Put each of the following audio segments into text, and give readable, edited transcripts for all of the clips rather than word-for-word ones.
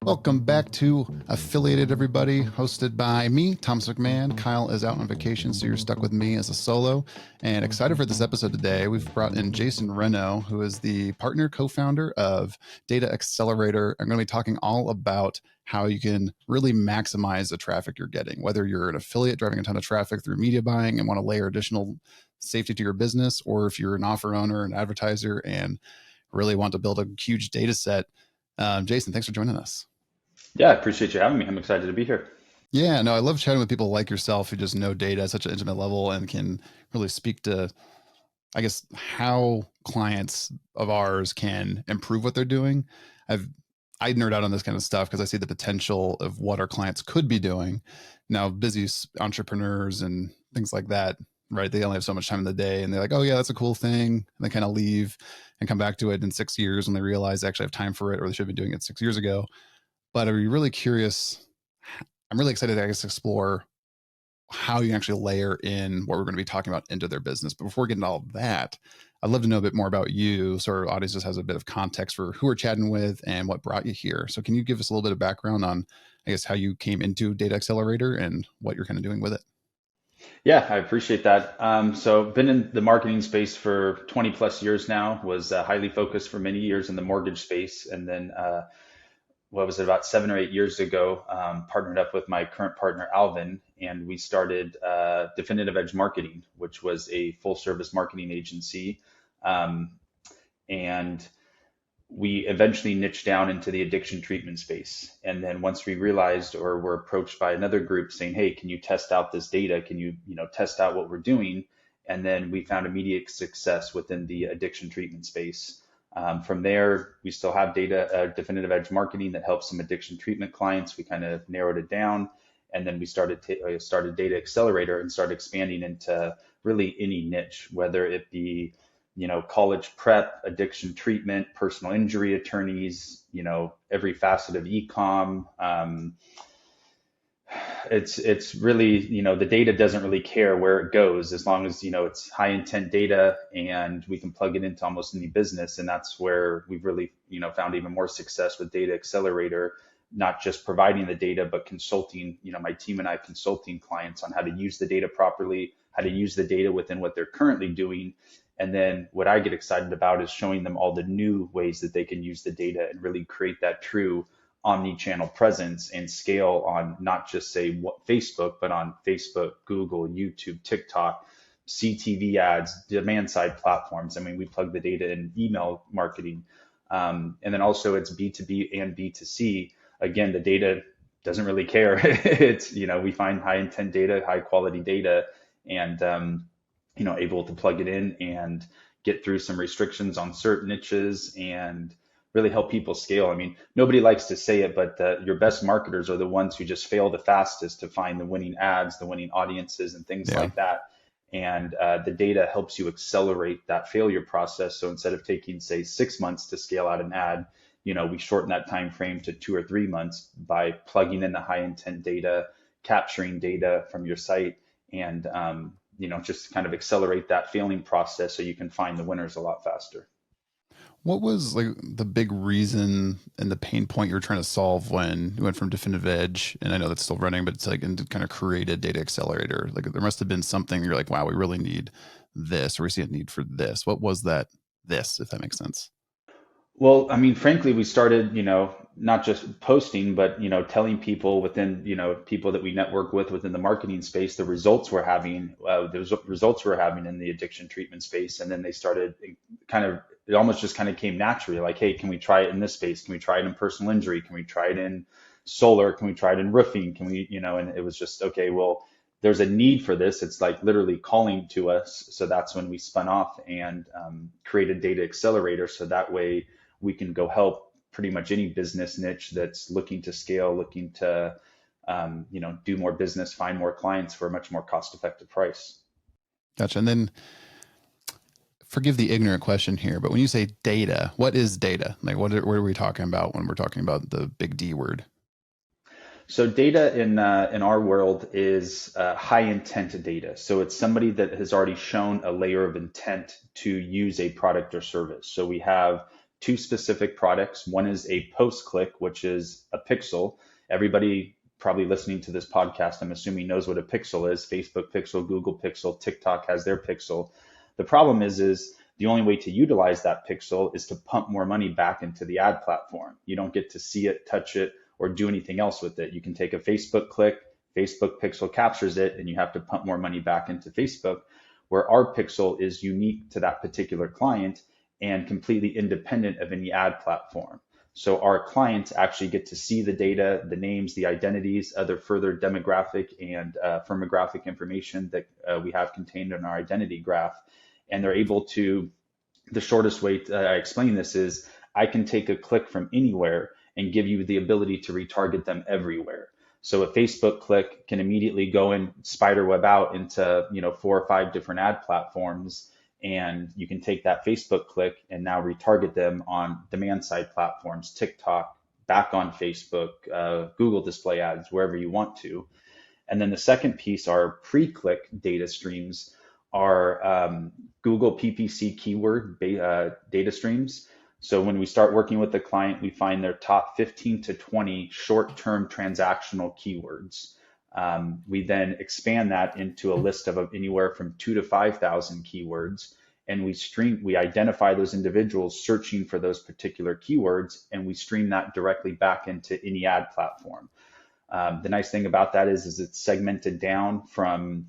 Welcome back to Affiliated, everybody, hosted by me, Thomas McMahon. Kyle is out on vacation, so you're stuck with me as a solo. And excited for this episode today. We've brought in Jason Renno, who is the partner co-founder of Data Accelerator. I'm going to be talking all about how you can really maximize the traffic you're getting, whether you're an affiliate driving a ton of traffic through media buying and want to layer additional safety to your business, or if you're an offer owner, an advertiser, and really want to build a huge data set. Jason, thanks for joining us. Yeah, I appreciate you having me. I'm excited to be here. Yeah, no, I love chatting with people like yourself who just know data at such an intimate level and can really speak to, I guess, how clients of ours can improve what they're doing. I nerd out on this kind of stuff because I see the potential of what our clients could be doing. Now, busy entrepreneurs and things like that, right? They only have so much time in the day and they're like, oh yeah, that's a cool thing. And they kind of leave and come back to it in 6 years when they realize they actually have time for it, or they should have been doing it 6 years ago. But I'd be really curious. I'm really excited to, I guess, explore how you actually layer in what we're going to be talking about into their business. But before getting to all of that, I'd love to know a bit more about you, so our audience just has a bit of context for who we're chatting with and what brought you here. So can you give us a little bit of background on, I guess, how you came into Data Accelerator and what you're kind of doing with it? Yeah, I appreciate that. So been in the marketing space for 20 plus years now, was highly focused for many years in the mortgage space. And then what was it, about 7 or 8 years ago, partnered up with my current partner, Alvin, and we started Definitive Edge Marketing, which was a full service marketing agency. Um, and we eventually niched down into the addiction treatment space. And then once we realized, or were approached by another group saying, hey, can you test out this data? Can you, test out what we're doing? And then we found immediate success within the addiction treatment space. From there, we still have Definitive Edge Marketing that helps some addiction treatment clients. We kind of narrowed it down. And then we started Data Accelerator and started expanding into really any niche, whether it be college prep, addiction treatment, personal injury attorneys, every facet of e-com. It's really, the data doesn't really care where it goes as long as, it's high intent data and we can plug it into almost any business. And that's where we've really, found even more success with Data Accelerator, not just providing the data, but consulting, my team and I consulting clients on how to use the data properly, how to use the data within what they're currently doing. And then what I get excited about is showing them all the new ways that they can use the data and really create that true omni-channel presence and scale on not just say Facebook, but on Facebook, Google, YouTube, TikTok, CTV ads, demand side platforms. I mean, we plug the data in email marketing. And then also it's B2B and B2C. Again, the data doesn't really care. It's, we find high intent data, high quality data, and able to plug it in and get through some restrictions on certain niches and really help people scale. I mean, nobody likes to say it, but your best marketers are the ones who just fail the fastest to find the winning ads, the winning audiences, and things Yeah. like that. And the data helps you accelerate that failure process. So instead of taking, say, 6 months to scale out an ad, we shorten that time frame to 2 or 3 months by plugging in the high intent data, capturing data from your site, and just kind of accelerate that failing process so you can find the winners a lot faster. What was like the big reason and the pain point you were trying to solve when you went from Definitive Edge, and I know that's still running, but it's like, and kind of created Data Accelerator? Like there must have been something you're like, wow, we really need this, or we see a need for this. What was that, this, if that makes sense? Well, I mean, frankly, we started, not just posting, but, telling people within, people that we network with within the marketing space, the results we're having, results we're having in the addiction treatment space. And then they started it almost just kind of came naturally, like, hey, can we try it in this space? Can we try it in personal injury? Can we try it in solar? Can we try it in roofing? Can we, and it was just, okay, well, there's a need for this. It's like literally calling to us. So that's when we spun off and created Data Accelerator. So that way, we can go help pretty much any business niche that's looking to scale, looking to, do more business, find more clients for a much more cost-effective price. Gotcha. And then forgive the ignorant question here, but when you say data, what is data? Like what are we talking about when we're talking about the big D word? So data in our world is high intent data. So it's somebody that has already shown a layer of intent to use a product or service. So we have two specific products. One is a post click, which is a pixel. Everybody probably listening to this podcast, I'm assuming, knows what a pixel is. Facebook pixel, Google pixel, TikTok has their pixel. The problem is the only way to utilize that pixel is to pump more money back into the ad platform. You don't get to see it, touch it, or do anything else with it. You can take a Facebook click, Facebook pixel captures it, and you have to pump more money back into Facebook, where our pixel is unique to that particular client and completely independent of any ad platform. So our clients actually get to see the data, the names, the identities, other further demographic and firmographic information that we have contained in our identity graph. And they're able to, the shortest way I explain this is I can take a click from anywhere and give you the ability to retarget them everywhere. So a Facebook click can immediately go and spider web out into 4 or 5 different ad platforms, and you can take that Facebook click and now retarget them on demand side platforms, TikTok, back on Facebook, Google display ads, wherever you want to. And then the second piece are pre-click data streams, are Google PPC keyword data streams. So when we start working with the client, we find their top 15 to 20 short-term transactional keywords. We then expand that into a list of anywhere from 2,000 to 5,000 keywords, and we identify those individuals searching for those particular keywords, and we stream that directly back into any ad platform. The nice thing about that is it's segmented down from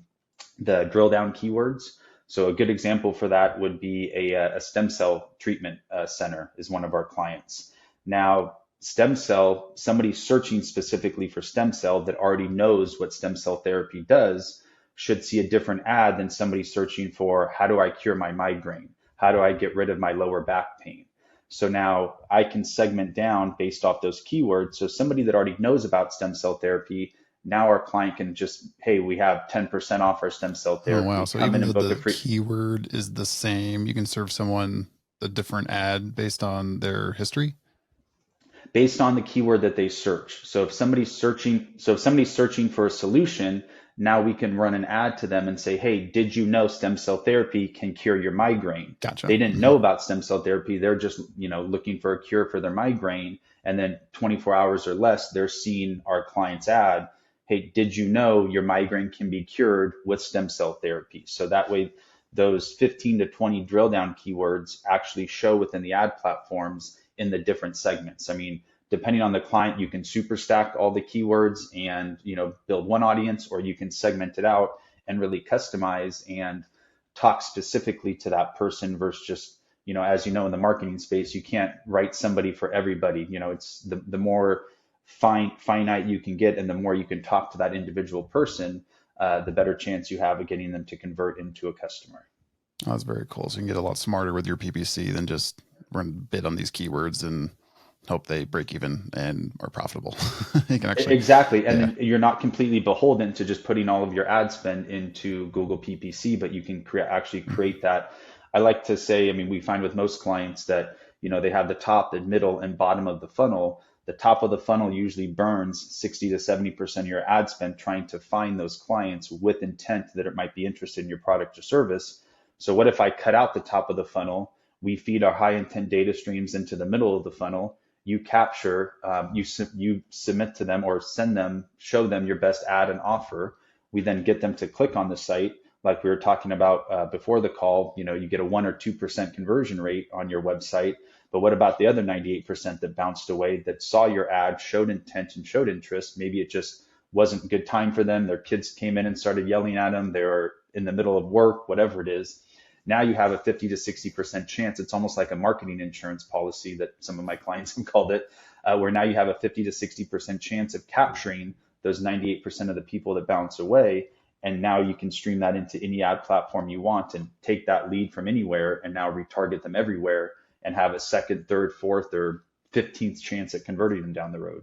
the drill down keywords. So a good example for that would be a stem cell treatment center is one of our clients. Now, stem cell, somebody searching specifically for stem cell that already knows what stem cell therapy does should see a different ad than somebody searching for how do I cure my migraine? How do I get rid of my lower back pain? So now I can segment down based off those keywords. So somebody that already knows about stem cell therapy, now our client can just, hey, we have 10% off our stem cell therapy. Oh, wow. So Come even in and though book the a free keyword is the same, you can serve someone a different ad based on their history? based on the keyword that they search. So if somebody's searching for a solution, now we can run an ad to them and say, hey, did you know stem cell therapy can cure your migraine? Gotcha. They didn't know about stem cell therapy. They're just, looking for a cure for their migraine. And then 24 hours or less, they're seeing our client's ad. Hey, did you know your migraine can be cured with stem cell therapy? So that way, those 15 to 20 drill down keywords actually show within the ad platforms in the different segments. I mean, depending on the client, you can super stack all the keywords and, build one audience, or you can segment it out and really customize and talk specifically to that person versus just, as you know, in the marketing space, you can't write somebody for everybody. It's the more finite you can get and the more you can talk to that individual person, the better chance you have of getting them to convert into a customer. Oh, that's very cool. So you can get a lot smarter with your PPC than just run bid on these keywords and hope they break even and are profitable. You can actually Exactly. And then you're not completely beholden to just putting all of your ad spend into Google PPC, but you can actually create that. I like to say, I mean, we find with most clients that, they have the top, the middle, and bottom of the funnel. The top of the funnel usually burns 60 to 70% of your ad spend trying to find those clients with intent that it might be interested in your product or service. So what if I cut out the top of the funnel? We feed our high intent data streams into the middle of the funnel. You capture, you submit to them or send them, show them your best ad and offer. We then get them to click on the site. Like we were talking about before the call, you get a 1 or 2% conversion rate on your website. But what about the other 98% that bounced away, that saw your ad, showed intent and showed interest? Maybe it just wasn't a good time for them. Their kids came in and started yelling at them. They were in the middle of work, whatever it is. Now you have a 50 to 60% chance. It's almost like a marketing insurance policy that some of my clients have called it, where now you have a 50 to 60% chance of capturing those 98% of the people that bounce away. And now you can stream that into any ad platform you want and take that lead from anywhere and now retarget them everywhere and have a second, third, fourth, or 15th chance at converting them down the road.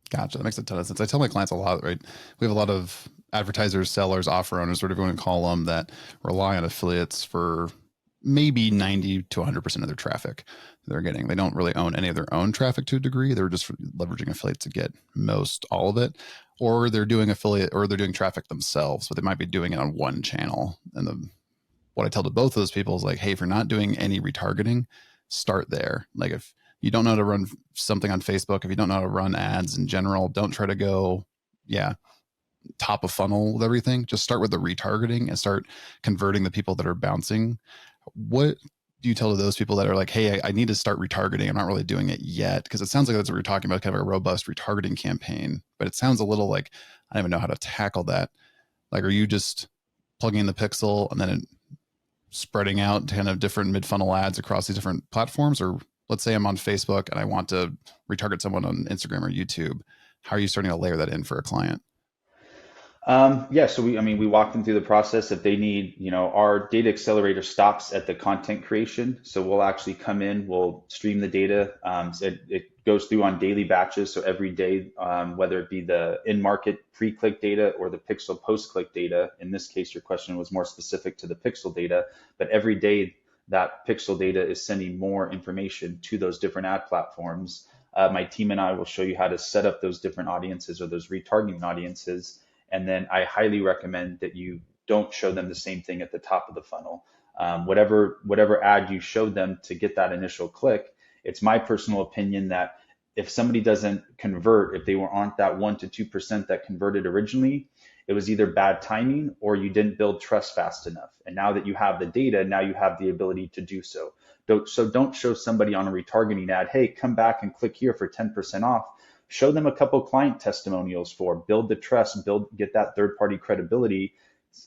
Gotcha. That makes a ton of sense. I tell my clients a lot, right? We have a lot of advertisers, sellers, offer owners, whatever you want to call them, that rely on affiliates for maybe 90 to 100% of their traffic they're getting. They don't really own any of their own traffic to a degree. They're just leveraging affiliates to get most all of it, or they're doing affiliate, or they're doing traffic themselves, but they might be doing it on one channel. And what I tell to both of those people is like, hey, if you're not doing any retargeting, start there. Like if you don't know how to run something on Facebook, if you don't know how to run ads in general, don't try to go, yeah, top of funnel with everything. Just start with the retargeting and start converting the people that are bouncing. What do you tell to those people that are like, hey, I need to start retargeting? I'm not really doing it yet. Because it sounds like that's what you're talking about, kind of a robust retargeting campaign. But it sounds a little like I don't even know how to tackle that. Like, are you just plugging in the pixel and then spreading out kind of different mid funnel ads across these different platforms? Or let's say I'm on Facebook and I want to retarget someone on Instagram or YouTube. How are you starting to layer that in for a client? Yeah, so we walk them through the process. If they need, our data accelerator stops at the content creation. So we'll actually come in, we'll stream the data. So it goes through on daily batches. So every day, whether it be the in-market pre-click data or the pixel post-click data, in this case, your question was more specific to the pixel data, but every day that pixel data is sending more information to those different ad platforms. My team and I will show you how to set up those different audiences or those retargeting audiences. And then I highly recommend that you don't show them the same thing at the top of the funnel. Whatever ad you showed them to get that initial click, it's my personal opinion that if somebody doesn't convert, if they aren't that 1% to 2% that converted originally, it was either bad timing or you didn't build trust fast enough. And now that you have the data, now you have the ability to do so. So don't show somebody on a retargeting ad, hey, come back and click here for 10% off. Show them a couple client testimonials, build the trust, get that third party credibility.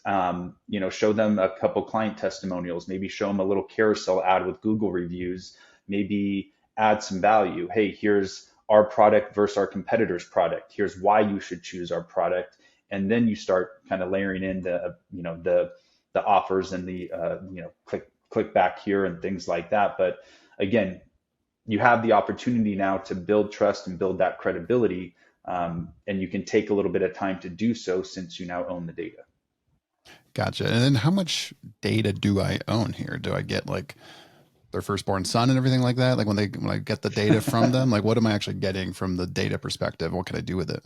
Show them a couple client testimonials, maybe show them a little carousel ad with Google reviews, maybe add some value. Hey, here's our product versus our competitor's product. Here's why you should choose our product. And then you start kind of layering in the offers and the click back here and things like that. But again, you have the opportunity now to build trust and build that credibility, and you can take a little bit of time to do so since you now own the data. Gotcha. And then how much data do I own here? Do I get like their firstborn son and everything like that? Like when I get the data from them, like what am I actually getting from the data perspective? What can I do with it?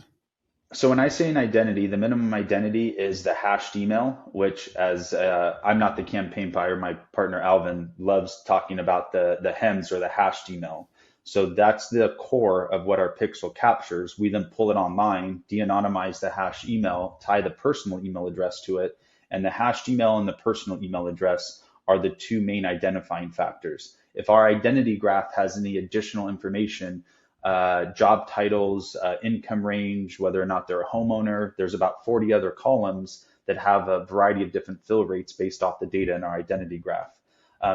So when I say an identity, the minimum identity is the hashed email, which as I'm not the campaign buyer, my partner Alvin loves talking about the hems or the hashed email. So that's the core of what our pixel captures. We then pull it online, de-anonymize the hash email, tie the personal email address to it, and the hashed email and the personal email address are the two main identifying factors. If our identity graph has any additional information, job titles, income range, whether or not they're a homeowner. There's about 40 other columns that have a variety of different fill rates based off the data in our identity graph.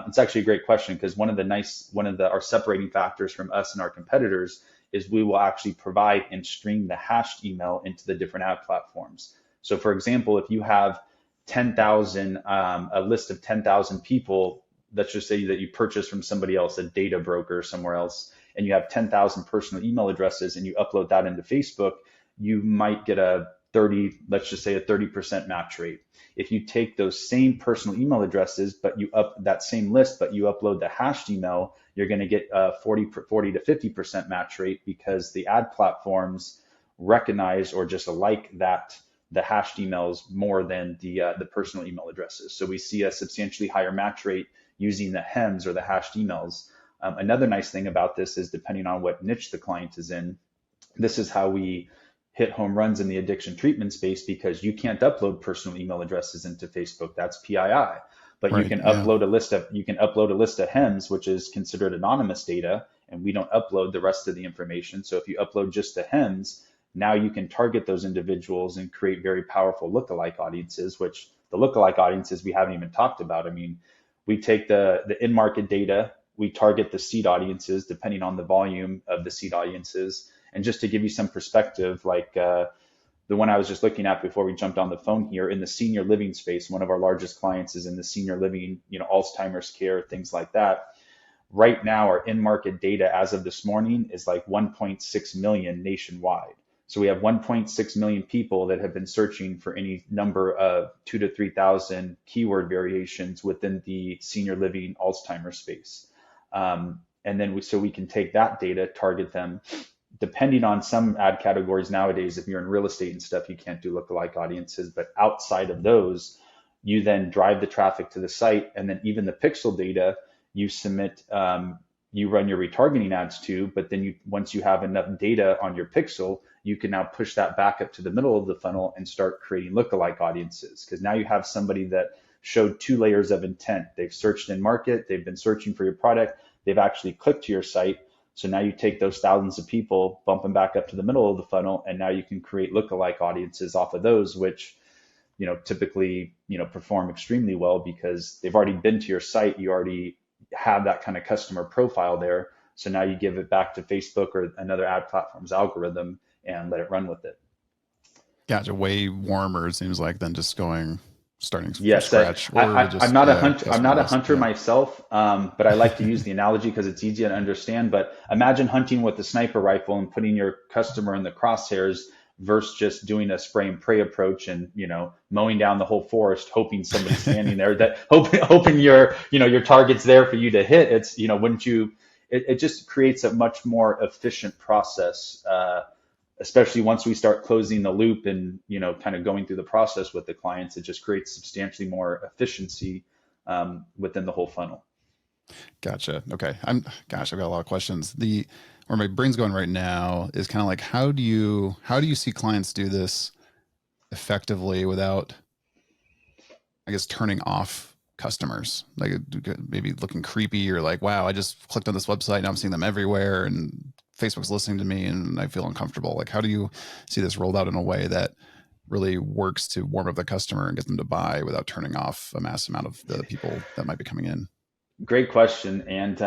It's actually a great question because one of our separating factors from us and our competitors is we will actually provide and stream the hashed email into the different ad platforms. So for example, if you have 10,000, a list of 10,000 people, let's just say that you purchase from somebody else, a data broker somewhere else, and you have 10,000 personal email addresses and you upload that into Facebook, you might get let's just say a 30% match rate. If you take those same personal email addresses, but you up that same list, but you upload the hashed email, you're going to get a 40 to 50% match rate because the ad platforms recognize or just like that the hashed emails more than the personal email addresses. So we see a substantially higher match rate using the hems or the hashed emails. Another nice thing about this is depending on what niche the client is in, this is how we hit home runs in the addiction treatment space because you can't upload personal email addresses into Facebook. That's PII. But Right. you can Yeah. upload a list of hems, which is considered anonymous data, and we don't upload the rest of the information. So if you upload just the hems, now you can target those individuals and create very powerful lookalike audiences, which the lookalike audiences we haven't even talked about. I mean, we take the in-market data, we target the seed audiences depending on the volume of the seed audiences. And just to give you some perspective, like the one I was just looking at before we jumped on the phone here in the senior living space, one of our largest clients is in the senior living, Alzheimer's care, things like that. Right now, our in-market data as of this morning is like 1.6 million nationwide. So we have 1.6 million people that have been searching for any number of 2,000 to 3,000 keyword variations within the senior living Alzheimer's space. And then we can take that data, target them, depending on some ad categories nowadays. If you're in real estate and stuff, you can't do lookalike audiences, but outside of those, you then drive the traffic to the site, and then even the pixel data, you submit you run your retargeting ads to, but then once you have enough data on your pixel, you can now push that back up to the middle of the funnel and start creating lookalike audiences. Because now you have somebody that showed two layers of intent. They've searched in market, they've been searching for your product, they've actually clicked to your site. So now you take those thousands of people, bump them back up to the middle of the funnel, and now you can create lookalike audiences off of those, which typically perform extremely well because they've already been to your site. You already have that kind of customer profile there. So now you give it back to Facebook or another ad platform's algorithm and let it run with it. Gotcha. Way warmer, it seems like, than just starting from Yes, scratch, or I'm just not a hunter. I'm not a customized. hunter Yeah. myself, but I like to use the analogy because it's easy to understand. But imagine hunting with a sniper rifle and putting your customer in the crosshairs versus just doing a spray and pray approach and mowing down the whole forest, hoping somebody's standing there. That hoping your target's there for you to hit. It's wouldn't you? It just creates a much more efficient process. Especially once we start closing the loop and kind of going through the process with the clients, it just creates substantially more efficiency within the whole funnel. Gotcha. Okay. I've got a lot of questions. Where my brain's going right now is kind of like, how do you see clients do this effectively without, I guess, turning off customers? Like maybe looking creepy, or like, wow, I just clicked on this website, now I'm seeing them everywhere and Facebook's listening to me and I feel uncomfortable. Like, how do you see this rolled out in a way that really works to warm up the customer and get them to buy without turning off a mass amount of the people that might be coming in? Great question. And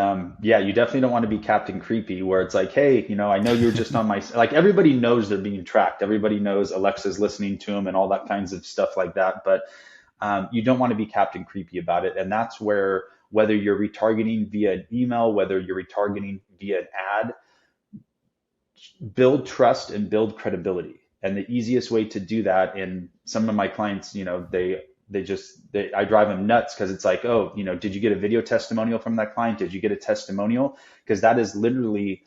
yeah, you definitely don't want to be Captain Creepy where it's like, hey, I know you were just on my, like everybody knows they're being tracked. Everybody knows Alexa's listening to them and all that kinds of stuff like that. But you don't want to be Captain Creepy about it. And that's where, whether you're retargeting via an email, whether you're retargeting via an ad, build trust and build credibility. And the easiest way to do that, and some of my clients, I drive them nuts because it's like, oh, did you get a video testimonial from that client? Did you get a testimonial? Because that is literally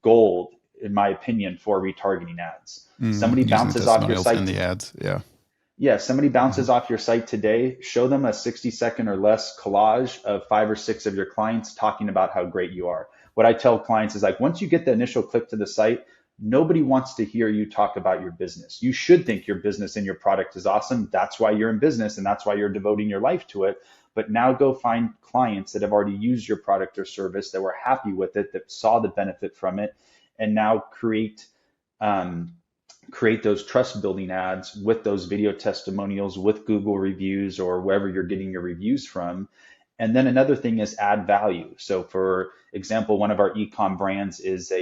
gold, in my opinion, for retargeting ads. Somebody Using the bounces off your testimonials in site. the ads. Yeah. Yeah, somebody Mhm. bounces off your site today, show them a 60-second or less collage of 5 or 6 of your clients talking about how great you are. What I tell clients is like, once you get the initial click to the site, nobody wants to hear you talk about your business. You should think your business and your product is awesome. That's why you're in business and that's why you're devoting your life to it. But now go find clients that have already used your product or service, that were happy with it, that saw the benefit from it, and now um, create those trust building ads with those video testimonials, with Google reviews or wherever you're getting your reviews from. And then another thing is add value. So for example, one of our ecom brands is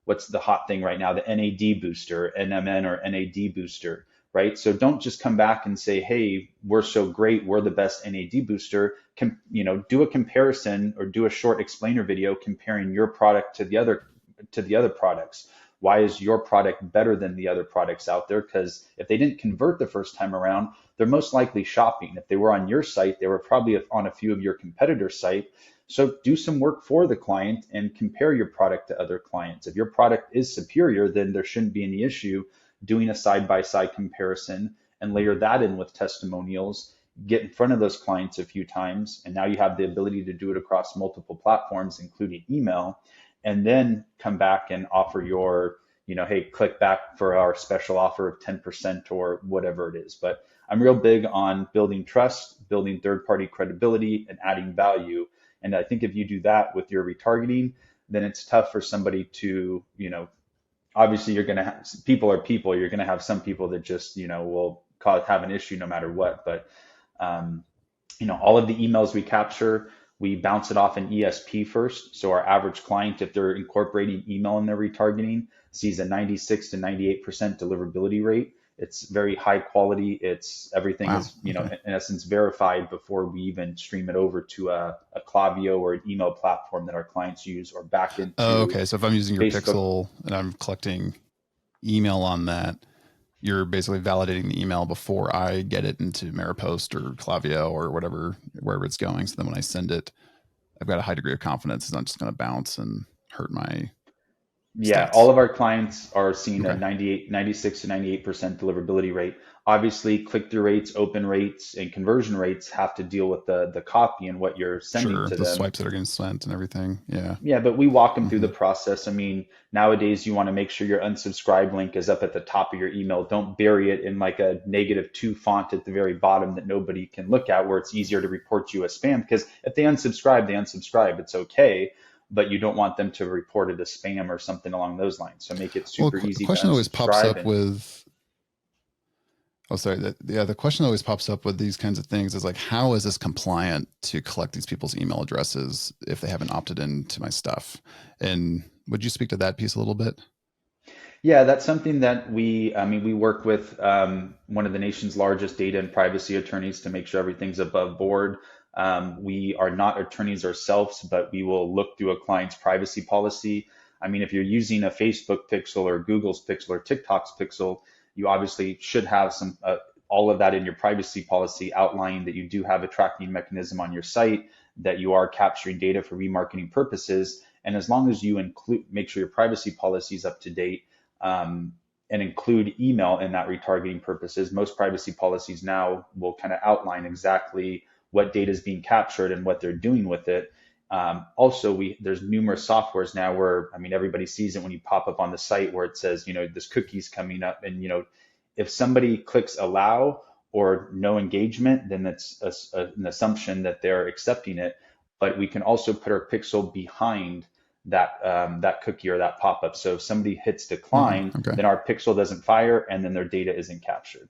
what's the hot thing right now? The NAD booster, NMN or NAD booster, right? So don't just come back and say, hey, we're so great, we're the best NAD booster. Do a comparison or do a short explainer video comparing your product to the other products. Why is your product better than the other products out there? Because if they didn't convert the first time around, they're most likely shopping. If they were on your site, they were probably on a few of your competitors' site. So do some work for the client and compare your product to other clients. If your product is superior, then there shouldn't be any issue doing a side-by-side comparison and layer that in with testimonials. Get in front of those clients a few times, and now you have the ability to do it across multiple platforms, including email, and then come back and offer your, hey, click back for our special offer of 10% or whatever it is. But I'm real big on building trust, building third-party credibility, and adding value. And I think if you do that with your retargeting, then it's tough for somebody to, obviously you're going to have, people are people. You're going to have some people that just, will have an issue no matter what. But um, all of the emails we capture, we bounce it off an ESP first. So our average client, if they're incorporating email in their retargeting, sees a 96 to 98% deliverability rate. It's very high quality. Everything Wow. is, Okay. in essence, verified before we even stream it over to a Klaviyo or an email platform that our clients use, or back Oh, into okay. So if I'm using your Facebook. pixel and I'm collecting email on that, you're basically validating the email before I get it into Maripost or Klaviyo or whatever, wherever it's going. So then when I send it, I've got a high degree of confidence it's not just going to bounce and hurt my Yeah, all states? of our clients are seeing a Okay. 98, 96 to 98% deliverability rate. Obviously, click-through rates, open rates, and conversion rates have to deal with the copy and what you're sending Sure. to The them. swipes that are getting sent and everything. Yeah. Yeah, but we walk them through the Hmm. process. I mean, nowadays you want to make sure your unsubscribe link is up at the top of your email. Don't bury it in like a -2 font at the very bottom that nobody can look at, where it's easier to report you as spam. Because if they unsubscribe, they unsubscribe. It's okay, but you don't want them to report it as spam or something along those lines. So make it Well, super a easy to question that always pops unsubscribe. up And with, oh, sorry. Yeah, the question that always pops up with these kinds of things is like, how is this compliant to collect these people's email addresses if they haven't opted into my stuff? And would you speak to that piece a little bit? yeah, that's something that I mean, we work with one of the nation's largest data and privacy attorneys to make sure everything's above board. We are not attorneys ourselves, but we will look through a client's privacy policy. I mean, if you're using a Facebook pixel or Google's pixel or TikTok's pixel, you obviously should have all of that in your privacy policy outlining that you do have a tracking mechanism on your site, that you are capturing data for remarketing purposes. And as long as you make sure your privacy policy is up to date, um, and include email in that retargeting purposes. Most privacy policies now will kind of outline exactly what data is being captured and what they're doing with it. Also, there's numerous softwares now where, I mean, everybody sees it when you pop up on the site where it says, this cookie's coming up, and if somebody clicks allow or no engagement, then that's an assumption that they're accepting it. But we can also put our pixel behind that cookie or that pop-up. So if somebody hits decline, Okay. then our pixel doesn't fire and then their data isn't captured.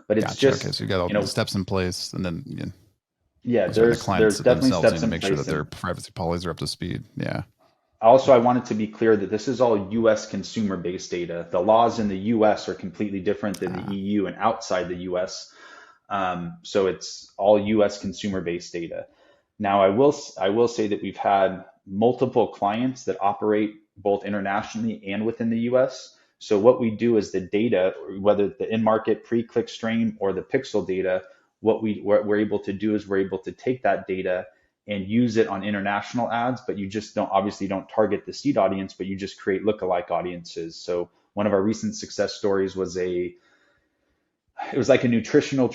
But it's Gotcha. Okay. just, So you got all you the know, steps in place, and then yeah, oh, sorry, the clients there's definitely themselves need steps to in make sure place. that their And privacy policies are up to speed. Yeah. also, I wanted to be clear that this is all US consumer-based data. The laws in the US are completely different than the Ah, EU and outside the US. So it's all US consumer-based data. Now, I will say that we've had multiple clients that operate both internationally and within the US. So what we do is the data, whether the in-market pre-click stream or the pixel data, what we're able to do is we're able to take that data and use it on international ads, but you just don't target the seed audience, but you just create lookalike audiences. So one of our recent success stories was it was like a nutritional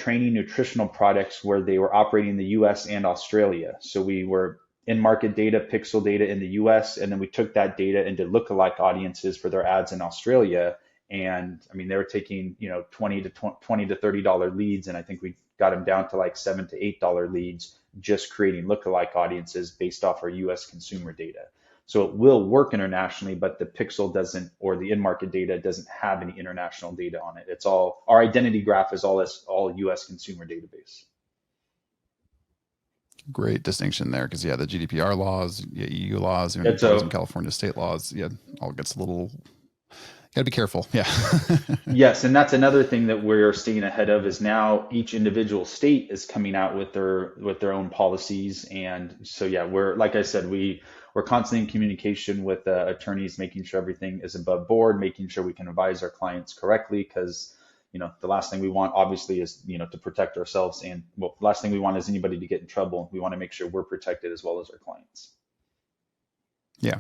products where they were operating in the US and Australia. So we were in market data, pixel data in the US, and then we took that data and did lookalike audiences for their ads in Australia. And I mean, they were taking, 20 to $30 leads. And I think we got them down to like $7 to $8 leads, just creating lookalike audiences based off our US consumer data. So it will work internationally, but the pixel doesn't, or the in-market data doesn't have any international data on it. It's all, our identity graph is all US consumer database. great distinction there, because yeah, the GDPR laws, yeah, EU laws, and And probably some so, California state laws, yeah, all gets a little. Got to be careful. Yeah. yes, and that's another thing that we're staying ahead of is now each individual state is coming out with their own policies. And so, yeah, like I said, we're constantly in communication with attorneys, making sure everything is above board, making sure we can advise our clients correctly, because the last thing we want obviously is to protect ourselves, and well, the last thing we want is anybody to get in trouble. We want to make sure we're protected as well as our clients. Yeah.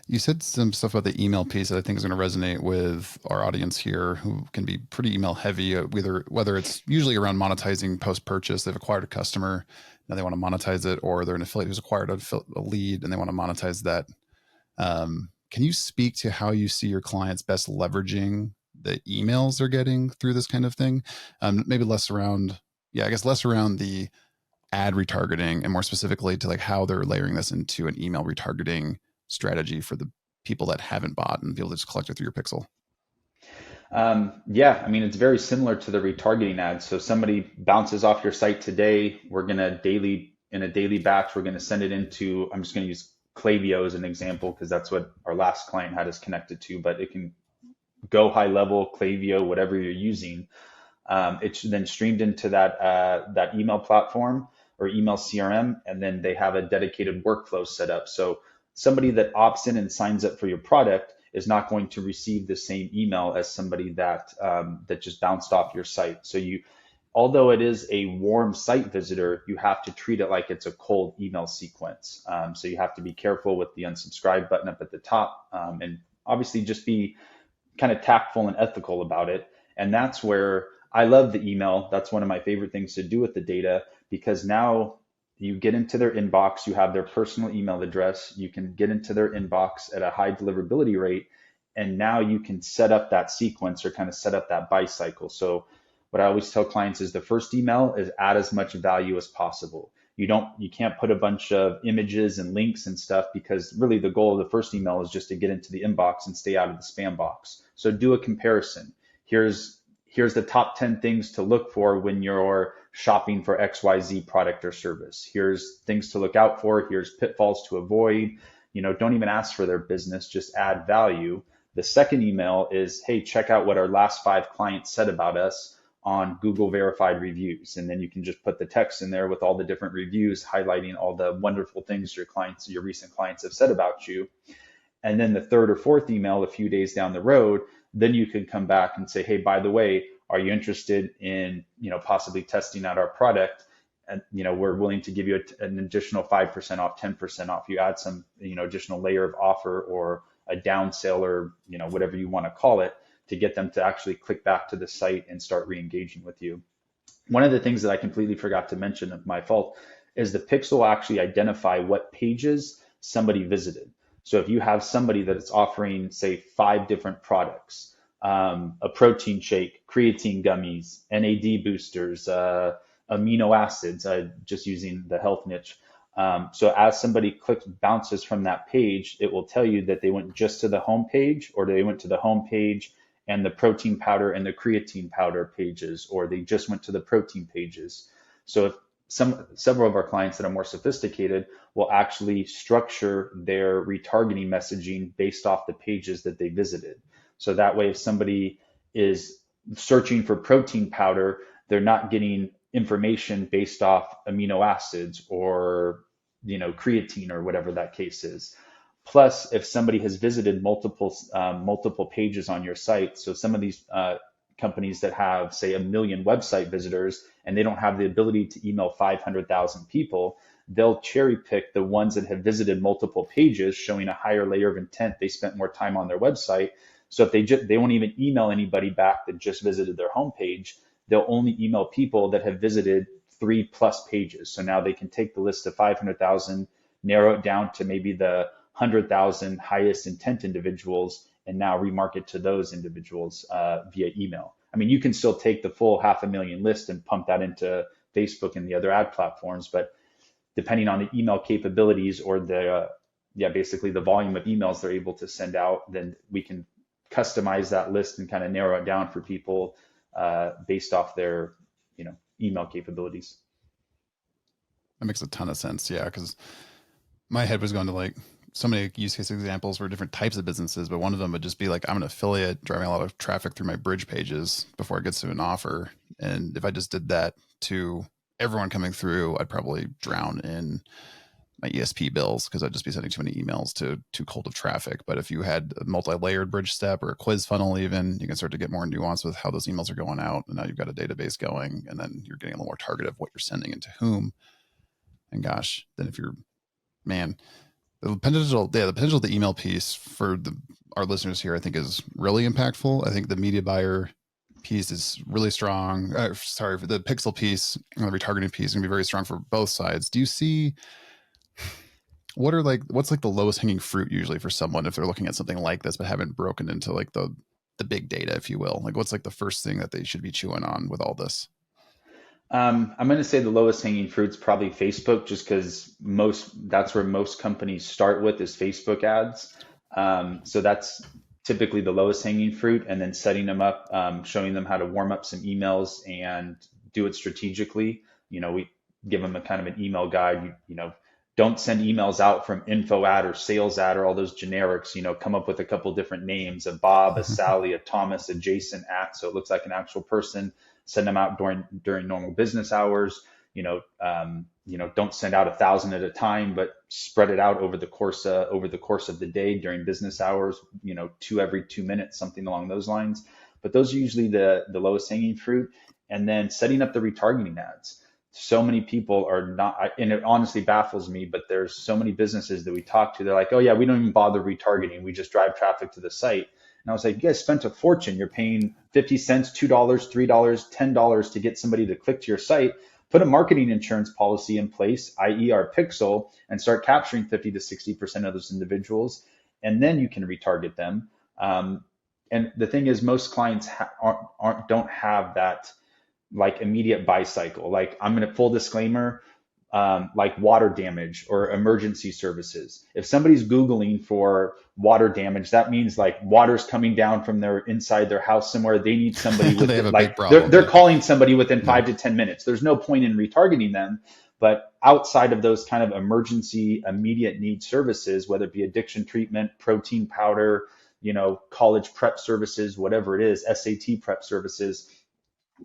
You said some stuff about the email piece that I think is going to resonate with our audience here, who can be pretty email heavy, whether it's usually around monetizing post purchase. They've acquired a customer, now they want to monetize it, or they're an affiliate who's acquired a lead and they want to monetize that. Can you speak to how you see your clients best leveraging the emails they're getting through this kind of thing? Maybe less around, yeah, I guess less around the ad retargeting, and more specifically to like how they're layering this into an email retargeting strategy for the people that haven't bought and people that just collect it through your pixel. Yeah, I mean, it's very similar to the retargeting ads. So somebody bounces off your site today, in a daily batch, we're gonna send it into, I'm just gonna use Klaviyo as an example because that's what our last client had us connected to, but it can go high level, Klaviyo, whatever you're using. It's then streamed into that email platform or email CRM, and then they have a dedicated workflow set up. So somebody that opts in and signs up for your product is not going to receive the same email as somebody that just bounced off your site. So although it is a warm site visitor, you have to treat it like it's a cold email sequence. So you have to be careful with the unsubscribe button up at the top, and obviously just be kind of tactful and ethical about it. And that's where I love the email. That's one of my favorite things to do with the data, because now you get into their inbox, you have their personal email address, you can get into their inbox at a high deliverability rate. And now you can set up that sequence or kind of set up that buy cycle. So what I always tell clients is the first email is add as much value as possible. You can't put a bunch of images and links and stuff, because really the goal of the first email is just to get into the inbox and stay out of the spam box. So do a comparison. Here's the top 10 things to look for when you're shopping for XYZ product or service. Here's things to look out for. Here's pitfalls to avoid. Don't even ask for their business, just add value. The second email is, hey, check out what our last 5 clients said about us on Google verified reviews. And then you can just put the text in there with all the different reviews, highlighting all the wonderful things your recent clients have said about you. And then the third or fourth email, a few days down the road, then you can come back and say, hey, by the way, are you interested in, possibly testing out our product? And, we're willing to give you an additional 5% off, 10% off. You add some, additional layer of offer or a down sale, or, whatever you want to call it, to get them to actually click back to the site and start re-engaging with you. One of the things that I completely forgot to mention, of my fault, is the pixel will actually identify what pages somebody visited. So if you have somebody that is offering, say, 5 different products, a protein shake, creatine gummies, NAD boosters, amino acids, just using the health niche. So as somebody bounces from that page, it will tell you that they went just to the home page, or they went to the home page and the protein powder and the creatine powder pages, or they just went to the protein pages. So if several of our clients that are more sophisticated will actually structure their retargeting messaging based off the pages that they visited. So that way, if somebody is searching for protein powder, they're not getting information based off amino acids or creatine or whatever that case is. Plus, if somebody has visited multiple pages on your site, so some of these companies that have, say, 1 million website visitors, and they don't have the ability to email 500,000 people, they'll cherry pick the ones that have visited multiple pages, showing a higher layer of intent. They spent more time on their website. So if they won't even email anybody back that just visited their homepage, they'll only email people that have visited 3+ pages. So now they can take the list of 500,000, narrow it down to maybe the 100,000 highest intent individuals, and now remarket to those individuals via email. I mean, you can still take the full 500,000 list and pump that into Facebook and the other ad platforms, but depending on the email capabilities or basically the volume of emails they're able to send out, then we can customize that list and kind of narrow it down for people based off their email capabilities. That makes a ton of sense. Yeah, because my head was going to like so many use case examples for different types of businesses, but one of them would just be like, I'm an affiliate driving a lot of traffic through my bridge pages before it gets to an offer. And if I just did that to everyone coming through, I'd probably drown in my ESP bills because I'd just be sending too many emails to too cold of traffic. But if you had a multi-layered bridge step or a quiz funnel, even, you can start to get more nuance with how those emails are going out. And now you've got a database going, and then you're getting a little more targeted of what you're sending and to whom. And gosh, then if you're, man, the potential of the email piece for our listeners here, I think, is really impactful. I think the media buyer piece is really strong. For the pixel piece and the retargeting piece is going to be very strong for both sides. Do you see what's like the lowest hanging fruit usually for someone if they're looking at something like this but haven't broken into like the big data, if you will? Like, what's like the first thing that they should be chewing on with all this? I'm going to say the lowest hanging fruit's probably Facebook, just because that's where most companies start with, is Facebook ads. So that's typically the lowest hanging fruit, and then setting them up, showing them how to warm up some emails and do it strategically. We give them a kind of an email guide. Don't send emails out from info ad or sales ad or all those generics. Come up with a couple different names: a Bob, a Sally, a Thomas, a Jason at, so it looks like an actual person. Send them out during normal business hours. Don't send out 1,000 at a time, but spread it out over the course of the day during business hours. 2 every 2 minutes, something along those lines. but those are usually the lowest hanging fruit. And then setting up the retargeting ads. So many people are not, and it honestly baffles me, but there's so many businesses that we talk to. They're like, oh yeah, we don't even bother retargeting. We just drive traffic to the site. And I was like, you guys spent a fortune. You're paying 50 cents, $2, $3, $10 to get somebody to click to your site. Put a marketing insurance policy in place, i.e. our pixel, and start capturing 50 to 60% of those individuals. And then you can retarget them. And the thing is, most clients don't have that like immediate buy cycle. Like, I'm going to full disclaimer, like water damage or emergency services. If somebody's Googling for water damage, that means like water's coming down from their inside their house somewhere. They need somebody with They have a like big problem. they're calling somebody within Yeah. 5 to 10 minutes. There's no point in retargeting them. But outside of those kind of emergency, immediate need services, whether it be addiction treatment, protein powder, college prep services, whatever it is, SAT prep services,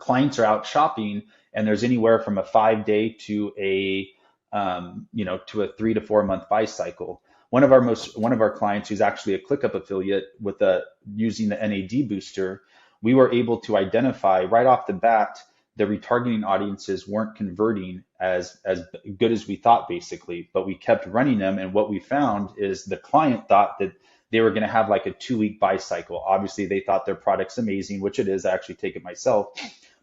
clients are out shopping, and there's anywhere from a 5-day to a to a 3 to 4 month buy cycle. One of our clients, who's actually a ClickUp affiliate with using the NAD booster, we were able to identify right off the bat the retargeting audiences weren't converting as good as we thought, basically, but we kept running them. And what we found is the client thought that they were going to have like a 2-week buy cycle. Obviously, they thought their product's amazing, which it is. I actually take it myself.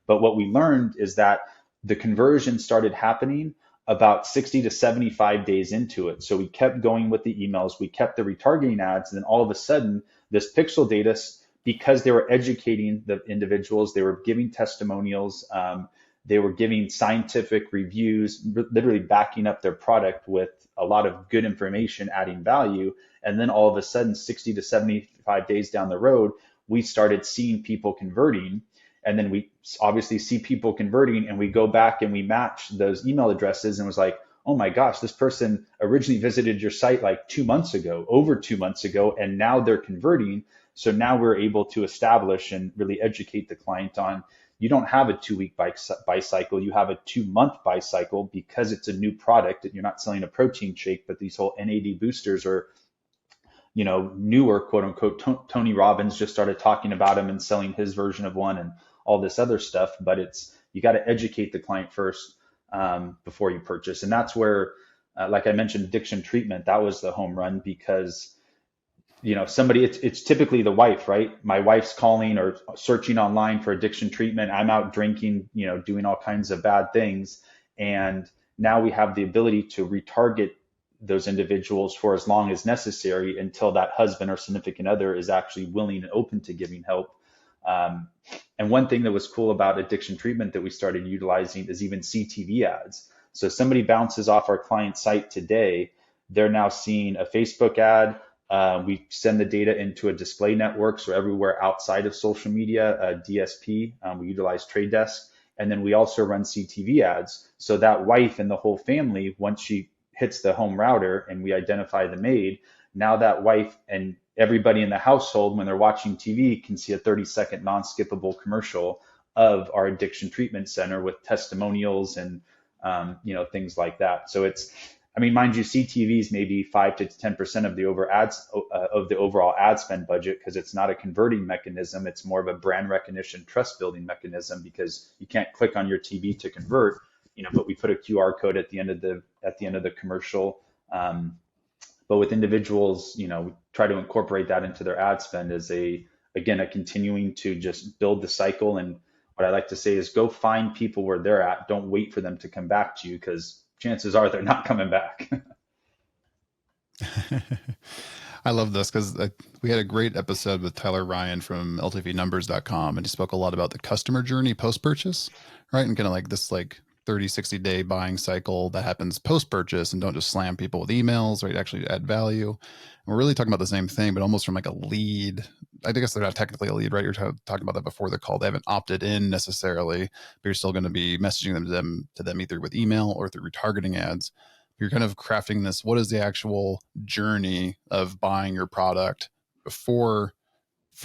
But what we learned is that the conversion started happening about 60 to 75 days into it. So we kept going with the emails, we kept the retargeting ads, and then all of a sudden, this pixel data, because they were educating the individuals, they were giving testimonials, they were giving scientific reviews, literally backing up their product with a lot of good information, adding value. And then all of a sudden, 60 to 75 days down the road, we started seeing people converting. And then we obviously see people converting, and we go back and we match those email addresses, and was like, oh my gosh, this person originally visited your site like 2 months ago, over 2 months ago, and now they're converting. So now we're able to establish and really educate the client on, you don't have a 2-week buy cycle, you have a 2-month buy cycle, because it's a new product. You're not selling a protein shake, but these whole NAD boosters are, newer, quote unquote. Tony Robbins just started talking about them and selling his version of one and all this other stuff. But you got to educate the client first before you purchase. And that's where, like I mentioned, addiction treatment, that was the home run, because somebody, it's typically the wife, right? My wife's calling or searching online for addiction treatment. I'm out drinking, doing all kinds of bad things. And now we have the ability to retarget those individuals for as long as necessary until that husband or significant other is actually willing and open to giving help. And one thing that was cool about addiction treatment that we started utilizing is even CTV ads. So somebody bounces off our client site today, they're now seeing a Facebook ad. We send the data into a display network, so everywhere outside of social media, DSP, we utilize Trade Desk. And then we also run CTV ads. So that wife and the whole family, once she hits the home router and we identify the maid, now that wife and everybody in the household, when they're watching TV, can see a 30-second non-skippable commercial of our addiction treatment center with testimonials and things like that. So mind you, CTV is maybe 5 to 10% of the overall ad spend budget, because it's not a converting mechanism. It's more of a brand recognition, trust building mechanism, because you can't click on your TV to convert, but we put a QR code at the end of the commercial. But with individuals, we try to incorporate that into their ad spend as a continuing to just build the cycle. And what I like to say is, go find people where they're at. Don't wait for them to come back to you, because chances are they're not coming back. I love this, because we had a great episode with Tyler Ryan from ltvnumbers.com, and he spoke a lot about the customer journey post-purchase, right? And kind of like this 30, 60-day buying cycle that happens post-purchase, and don't just slam people with emails, right? Actually add value. And we're really talking about the same thing, but almost from like a lead. I guess they're not technically a lead, right? You're talking about that before the call. They haven't opted in necessarily, but you're still going to be messaging to them either with email or through retargeting ads. You're kind of crafting this. What is the actual journey of buying your product from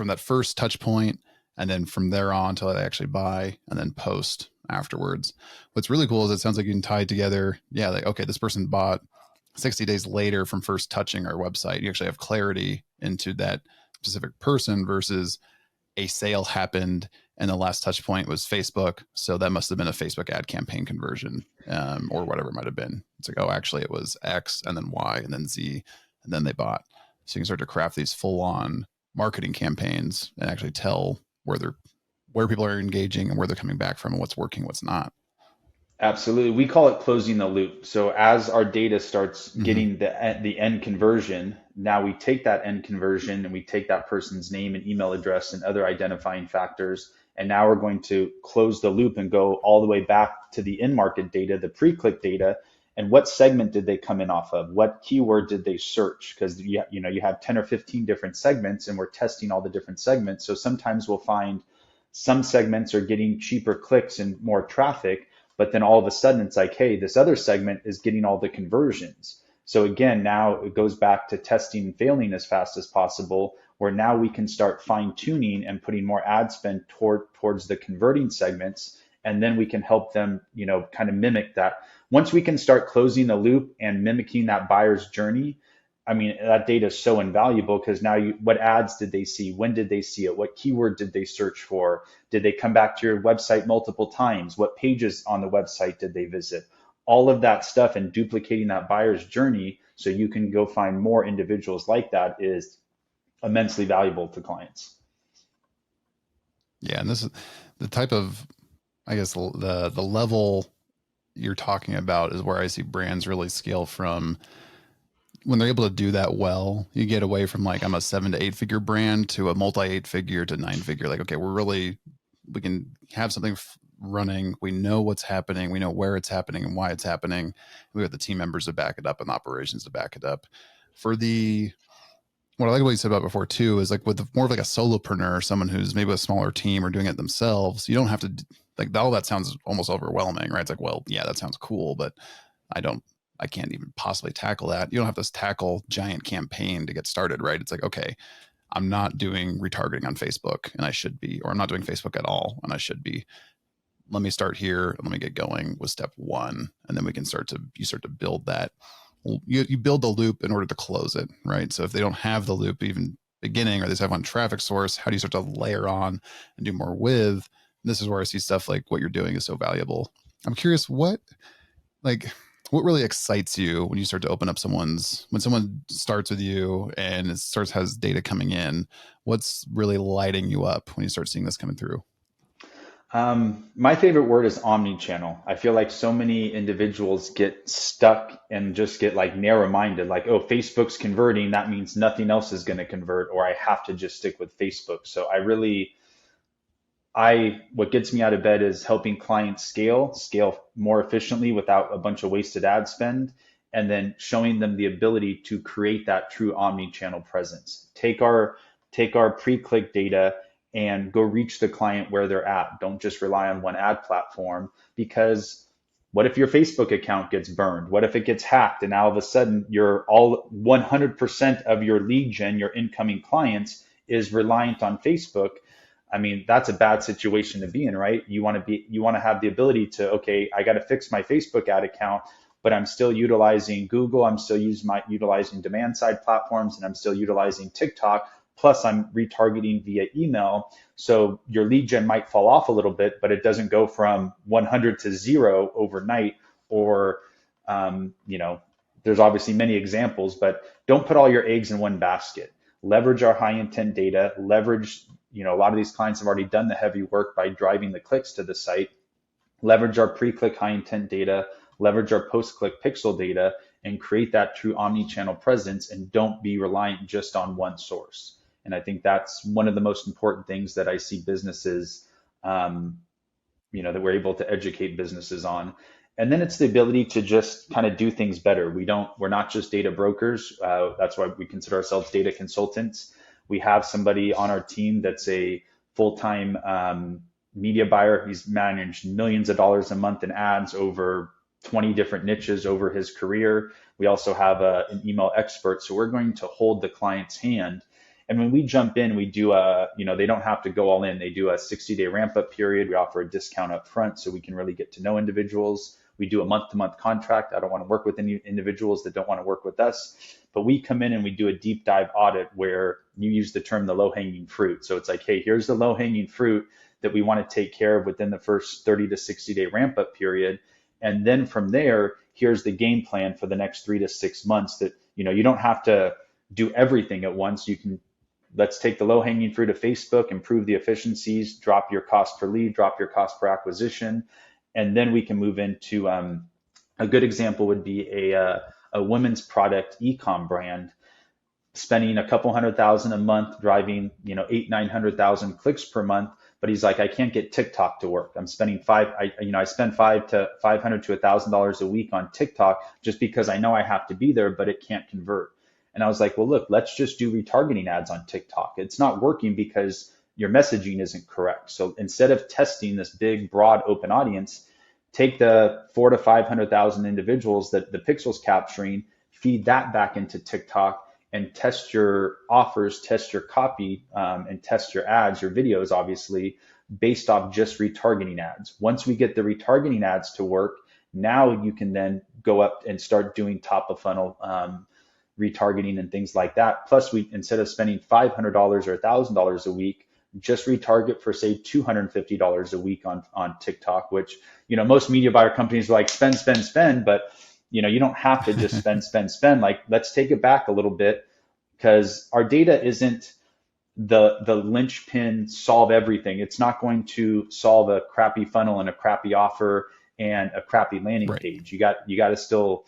that first touch point, and then from there on until they actually buy, and then post afterwards. What's really cool is it sounds like you can tie together. Yeah. Like, okay, this person bought 60 days later from first touching our website. You actually have clarity into that specific person versus a sale happened and the last touch point was Facebook. So that must have been a Facebook ad campaign conversion, or whatever it might have been. It's like, oh, actually it was X and then Y and then Z, and then they bought. So you can start to craft these full on marketing campaigns and actually tell where people are engaging and where they're coming back from and what's working, what's not. Absolutely. We call it closing the loop. So as our data starts Mm-hmm. getting the end conversion, now we take that end conversion and we take that person's name and email address and other identifying factors. And now we're going to close the loop and go all the way back to the in-market data, the pre-click data, and what segment did they come in off of? What keyword did they search? Because you have 10 or 15 different segments and we're testing all the different segments. So sometimes we'll find some segments are getting cheaper clicks and more traffic, but then all of a sudden it's like, hey, this other segment is getting all the conversions. So again, now it goes back to testing and failing as fast as possible, where now we can start fine tuning and putting more ad spend towards the converting segments. And then we can help them, kind of mimic that. Once we can start closing the loop and mimicking that buyer's journey, I mean, that data is so invaluable because now what ads did they see? When did they see it? What keyword did they search for? Did they come back to your website multiple times? What pages on the website did they visit? All of that stuff and duplicating that buyer's journey so you can go find more individuals like that is immensely valuable to clients. Yeah. And this is the type of, I guess, the level you're talking about is where I see brands really scale from. When they're able to do that well, you get away from like, I'm a 7 to 8 figure brand to a multi 8 figure to 9 figure. Like, okay, we can have something running. We know what's happening. We know where it's happening and why it's happening. We have the team members to back it up and the operations to back it up. What I like what you said about before too is like with more of like a solopreneur, someone who's maybe a smaller team or doing it themselves, you don't have to like all that sounds almost overwhelming, right? It's like, well, yeah, that sounds cool, but I don't, I can't even possibly tackle that. You don't have to tackle giant campaign to get started, right? It's like, okay, I'm not doing retargeting on Facebook and I should be, or I'm not doing Facebook at all and I should be. Let me start here. Let me get going with step one. And then you start to build that. You build the loop in order to close it, right? So if they don't have the loop even beginning, or they just have one traffic source, how do you start to layer on and do more with? And this is where I see stuff like what you're doing is so valuable. I'm curious like what really excites you when you start to open up when someone starts with you and has data coming in, what's really lighting you up when you start seeing this coming through? My favorite word is omni-channel. I feel like so many individuals get stuck and just get like narrow-minded, like, oh, Facebook's converting, that means nothing else is going to convert, or I have to just stick with Facebook. So what gets me out of bed is helping clients scale more efficiently without a bunch of wasted ad spend, and then showing them the ability to create that true omni-channel presence. Take our pre-click data and go reach the client where they're at. Don't just rely on one ad platform, because what if your Facebook account gets burned? What if it gets hacked and now all of a sudden your all 100% of your lead gen, your incoming clients is reliant on Facebook? I mean, that's a bad situation to be in, right? You want to have the ability to, okay, I got to fix my Facebook ad account, but I'm still utilizing Google. I'm still utilizing demand side platforms, and I'm still utilizing TikTok. Plus, I'm retargeting via email. So your lead gen might fall off a little bit, but it doesn't go from 100 to 0 overnight. Or, there's obviously many examples, but don't put all your eggs in one basket. Leverage our high intent data, a lot of these clients have already done the heavy work by driving the clicks to the site. Leverage our pre-click high intent data, leverage our post-click pixel data, and create that true omni-channel presence, and don't be reliant just on one source. And I think that's one of the most important things that I see businesses, that we're able to educate businesses on. And then it's the ability to just kind of do things better. We're not just data brokers. That's why we consider ourselves data consultants. We have somebody on our team that's a full-time media buyer. He's managed millions of dollars a month in ads over 20 different niches over his career. We also have an email expert. So we're going to hold the client's hand. And when we jump in, we do they don't have to go all in. They do a 60-day ramp up period. We offer a discount up front so we can really get to know individuals. We do a month-to-month contract. I don't want to work with any individuals that don't want to work with us. But we come in and we do a deep dive audit where you use the term the low-hanging fruit. So it's like, hey, here's the low-hanging fruit that we want to take care of within the first 30 to 60-day ramp-up period. And then from there, here's the game plan for the next 3 to 6 months that, you don't have to do everything at once. You can, let's take the low hanging fruit of Facebook, improve the efficiencies, drop your cost per lead, drop your cost per acquisition. And then we can move into a good example would be a women's product e-com brand spending a couple 100,000 a month, driving, 800,000-900,000 clicks per month. But he's like, I can't get TikTok to work. I'm spending I spend $500 to $1,000 a week on TikTok just because I know I have to be there, but it can't convert. And I was like, well, look, let's just do retargeting ads on TikTok. It's not working because your messaging isn't correct. So instead of testing this big, broad, open audience, take the 400,000 to 500,000 individuals that the pixel's capturing, feed that back into TikTok, and test your offers, test your copy, and test your ads, your videos, obviously, based off just retargeting ads. Once we get the retargeting ads to work, now you can then go up and start doing top of funnel retargeting and things like that. Plus, we, instead of spending $500 or $1,000 a week, just retarget for, say, $250 a week on TikTok, which, most media buyer companies are like spend, but you don't have to just spend. Like, let's take it back a little bit, because our data isn't the linchpin solve everything. It's not going to solve a crappy funnel and a crappy offer and a crappy landing page. You got to still,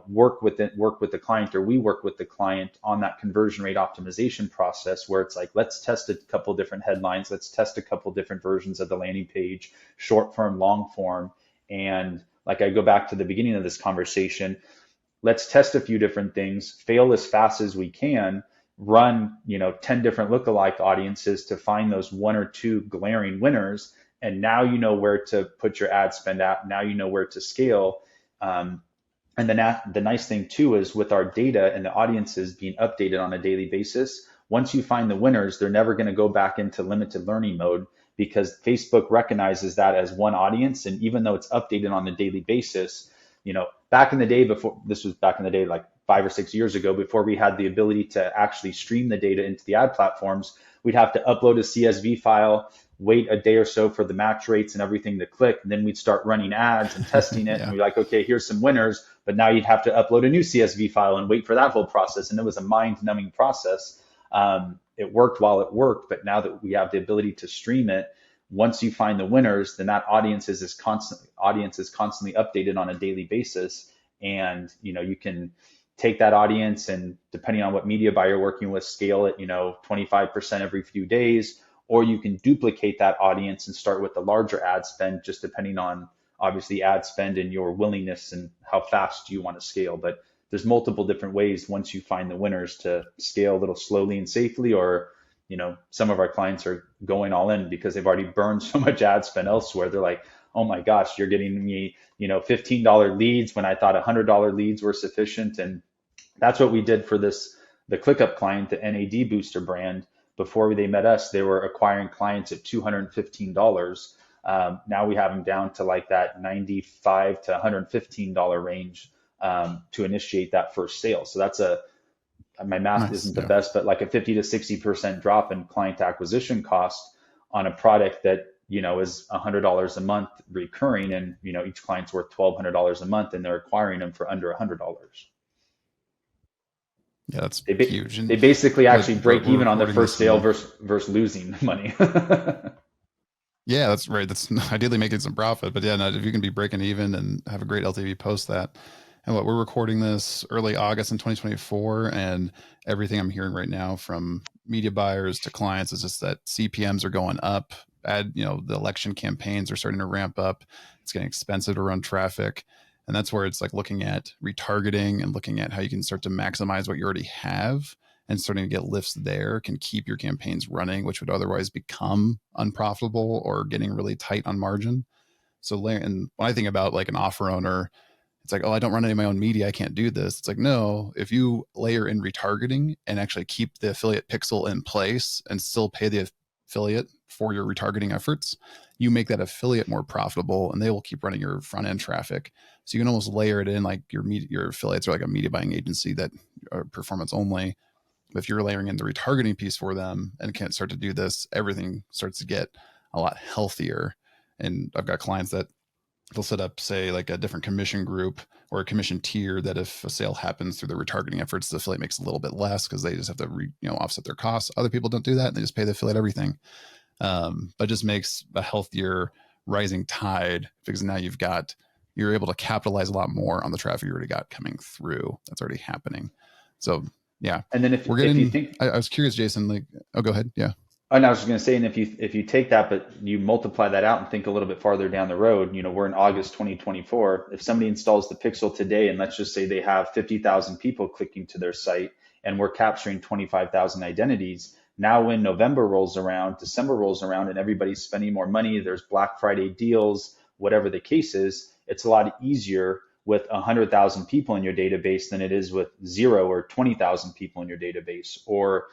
work with the client, or we work with the client on that conversion rate optimization process, where it's like, let's test a couple different headlines. Let's test a couple different versions of the landing page, short form, long form. And like, I go back to the beginning of this conversation, let's test a few different things, fail as fast as we can, run, 10 different lookalike audiences to find those one or two glaring winners. And now you know where to put your ad spend at. Now you know where to scale. And then the nice thing too is, with our data and the audiences being updated on a daily basis, once you find the winners, they're never going to go back into limited learning mode, because Facebook recognizes that as one audience. And even though it's updated on a daily basis, back in the day, like 5 or 6 years ago, before we had the ability to actually stream the data into the ad platforms, we'd have to upload a CSV file, wait a day or so for the match rates and everything to click. And then we'd start running ads and testing it. Yeah. And we're like, okay, here's some winners. But now you'd have to upload a new CSV file and wait for that whole process. And it was a mind-numbing process. It worked while it worked. But now that we have the ability to stream it, once you find the winners, then that audience is constantly updated on a daily basis. And, you can take that audience and, depending on what media buyer you're working with, scale it, 25% every few days, or you can duplicate that audience and start with the larger ad spend, just depending on, obviously, ad spend and your willingness and how fast you want to scale. But there's multiple different ways, once you find the winners, to scale a little slowly and safely, or, some of our clients are going all in because they've already burned so much ad spend elsewhere. They're like, oh my gosh, you're getting me, $15 leads when I thought $100 leads were sufficient. And that's what we did for the ClickUp client, the NAD booster brand. Before they met us, they were acquiring clients at $215. Now we have them down to like that $95 to $115 range to initiate that first sale. So that's my math isn't the best, but like a 50 to 60% drop in client acquisition cost on a product that, is $100 a month recurring, and, each client's worth $1,200 a month, and they're acquiring them for under $100. Yeah, that's huge. They basically actually break even on their first sale versus losing money. Yeah, that's right. That's ideally making some profit, but yeah, no, if you can be breaking even and have a great LTV post that. And we're recording this early August in 2024, and everything I'm hearing right now from media buyers to clients is just that CPMs are going up. The election campaigns are starting to ramp up. It's getting expensive to run traffic. And that's where it's like looking at retargeting and looking at how you can start to maximize what you already have, and starting to get lifts there can keep your campaigns running, which would otherwise become unprofitable or getting really tight on margin. So, and when I think about like an offer owner, it's like, oh, I don't run any of my own media, I can't do this. It's like, no, if you layer in retargeting and actually keep the affiliate pixel in place and still pay the affiliate for your retargeting efforts, you make that affiliate more profitable, and they will keep running your front end traffic. So you can almost layer it in like your affiliates are like a media buying agency that are performance only. If you're layering in the retargeting piece for them and can't start to do this, everything starts to get a lot healthier. And I've got clients that they'll set up, say, like a different commission group or a commission tier that if a sale happens through the retargeting efforts, the affiliate makes a little bit less because they just have to offset their costs. Other people don't do that. And they just pay the affiliate everything. But just makes a healthier rising tide because now you're able to capitalize a lot more on the traffic you already got coming through. That's already happening. So yeah, And then if you think, I was curious, Jason, like, oh, go ahead. Yeah. and I was just going to say, and if you take that, but you multiply that out and think a little bit farther down the road, we're in August 2024. If somebody installs the Pixel today, and let's just say they have 50,000 people clicking to their site, and we're capturing 25,000 identities. Now, when November rolls around, December rolls around, and everybody's spending more money, there's Black Friday deals, whatever the case is, it's a lot easier with 100,000 people in your database than it is with 0 or 20,000 people in your database. Or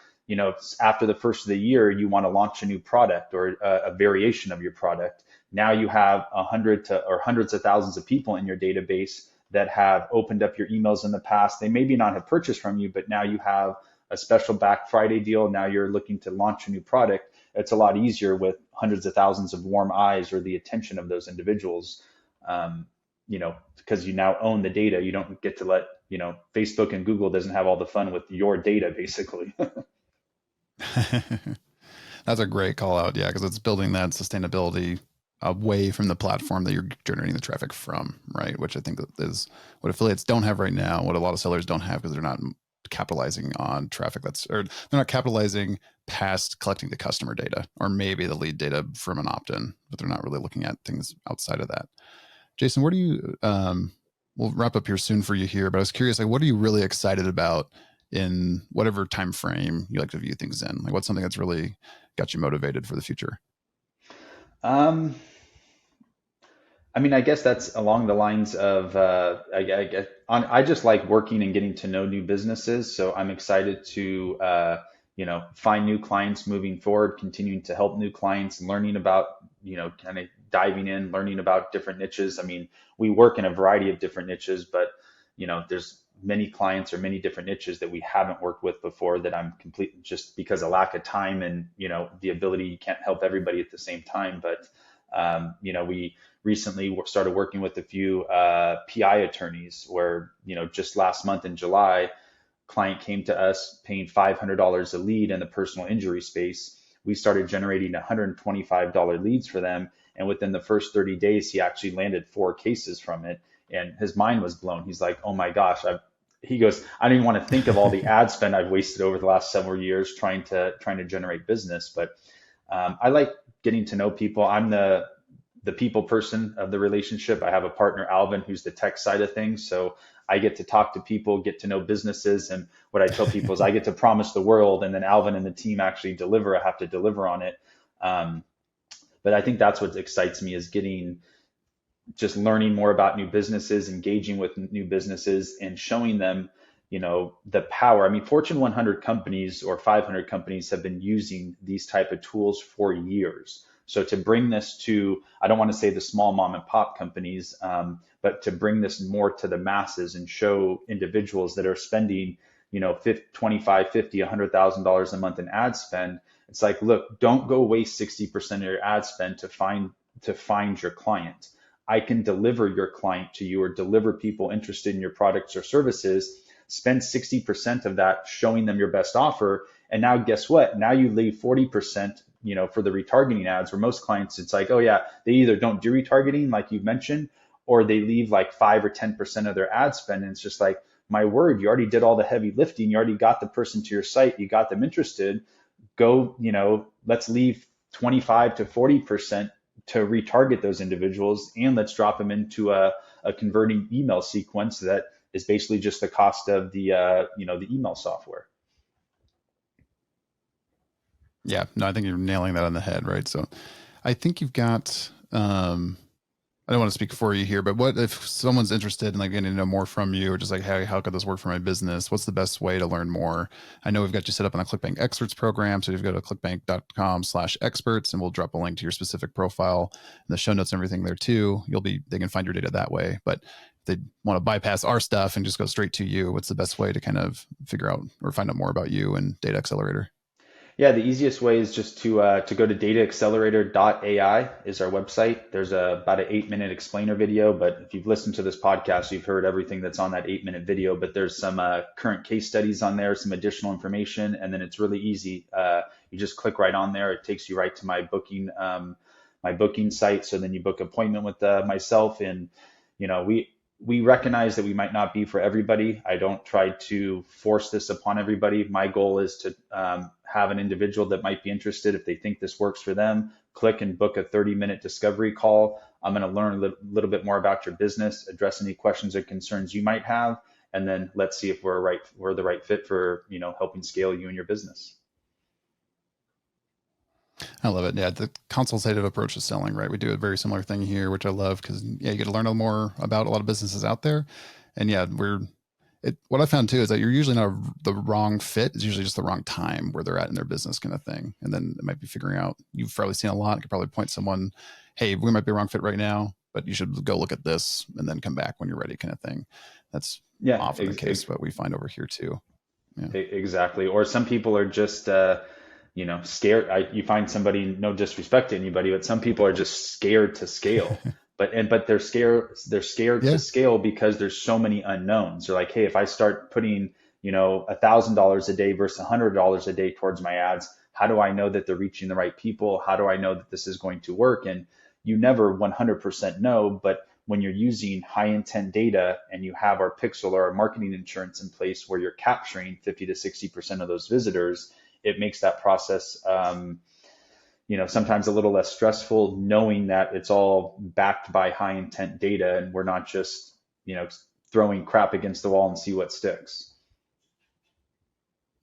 after the first of the year, you want to launch a new product or a variation of your product. Now you have 100 or hundreds of thousands of people in your database that have opened up your emails in the past. They maybe not have purchased from you, but now you have a special Black Friday deal. Now you're looking to launch a new product. It's a lot easier with hundreds of thousands of warm eyes or the attention of those individuals. Because you now own the data. You don't get to let, Facebook and Google doesn't have all the fun with your data, basically. That's a great call out. Yeah. Cause it's building that sustainability away from the platform that you're generating the traffic from. Right. Which I think is what affiliates don't have right now. What a lot of sellers don't have because they're not capitalizing on traffic or they're not capitalizing past collecting the customer data or maybe the lead data from an opt-in, but they're not really looking at things outside of that. Jason, where do you, we'll wrap up here soon for you here, but I was curious, like, what are you really excited about in whatever time frame you like to view things in? Like, what's something that's really got you motivated for the future? Um, I guess that's along the lines of I just like working and getting to know new businesses. So I'm excited to find new clients moving forward, continuing to help new clients, learning about kind of diving in, learning about different niches. We work in a variety of different niches, but there's many clients or many different niches that we haven't worked with before that I'm complete just because of lack of time and the ability. You can't help everybody at the same time, but we recently started working with a few PI attorneys where, just last month in July, client came to us paying $500 a lead in the personal injury space. We started generating $125 leads for them. And within the first 30 days, he actually landed 4 cases from it. And his mind was blown. He's like, oh my gosh, he goes, I don't even want to think of all the ad spend I've wasted over the last several years trying to generate business. But I like getting to know people. I'm the people person of the relationship. I have a partner, Alvin, who's the tech side of things. So I get to talk to people, get to know businesses. And what I tell people is I get to promise the world, and then Alvin and the team actually deliver. I have to deliver on it. But I think that's what excites me is just learning more about new businesses, engaging with new businesses and showing them, the power. Fortune 100 companies or 500 companies have been using these type of tools for years. So to bring this to, I don't want to say the small mom and pop companies, but to bring this more to the masses and show individuals that are spending, 25, 50, $100,000 a month in ad spend. It's like, look, don't go waste 60% of your ad spend to find your client. I can deliver your client to you or deliver people interested in your products or services. Spend 60% of that showing them your best offer. And now guess what? Now you leave 40%, for the retargeting ads, where most clients, it's like, oh yeah, they either don't do retargeting like you mentioned, or they leave like 5 or 10% of their ad spend. And it's just like, my word, you already did all the heavy lifting. You already got the person to your site. You got them interested. Go, let's leave 25 to 40% to retarget those individuals, and let's drop them into a converting email sequence that is basically just the cost of the the email software. Yeah, no, I think you're nailing that on the head, right? So I think you've got I don't want to speak for you here, but what if someone's interested in like getting to know more from you, or just like, hey, how could this work for my business? What's the best way to learn more? I know we've got you set up on the ClickBank Experts program, so you go to clickbank.com/experts, and we'll drop a link to your specific profile and the show notes and everything there too. They can find your data that way. But if they want to bypass our stuff and just go straight to you, what's the best way to kind of figure out or find out more about you and Data Accelerator? Yeah, the easiest way is just to go to dataaccelerator.ai is our website. There's about an 8-minute explainer video, but if you've listened to this podcast, you've heard everything that's on that 8-minute video. But there's some current case studies on there, some additional information, and then it's really easy. You just click right on there. It takes you right to my booking site. So then you book an appointment with myself, and we recognize that we might not be for everybody. I don't try to force this upon everybody. My goal is to have an individual that might be interested. If they think this works for them, click and book a 30-minute discovery call. I'm going to learn a little bit more about your business, address any questions or concerns you might have, and then let's see if we're the right fit for helping scale you and your business. I love it. Yeah, the consultative approach to selling, right? We do a very similar thing here, which I love because you get to learn a little more about a lot of businesses out there. And yeah, what I found too is that you're usually not the wrong fit. It's usually just the wrong time where they're at in their business kind of thing. And then it might be figuring out, you've probably seen a lot. You could probably point someone, hey, we might be a wrong fit right now, but you should go look at this and then come back when you're ready kind of thing. That's often the case, what we find over here too. Yeah. Exactly. Or some people are just, scared. You find somebody, no disrespect to anybody, but some people are just scared to scale. But they're scared to scale because there's so many unknowns. They're like, hey, if I start putting, $1,000 a day versus $100 a day towards my ads, how do I know that they're reaching the right people? How do I know that this is going to work? And you never 100% know, but when you're using high intent data and you have our pixel or our marketing insurance in place where you're capturing 50 to 60% of those visitors, it makes that process, sometimes a little less stressful, knowing that it's all backed by high intent data and we're not just, throwing crap against the wall and see what sticks.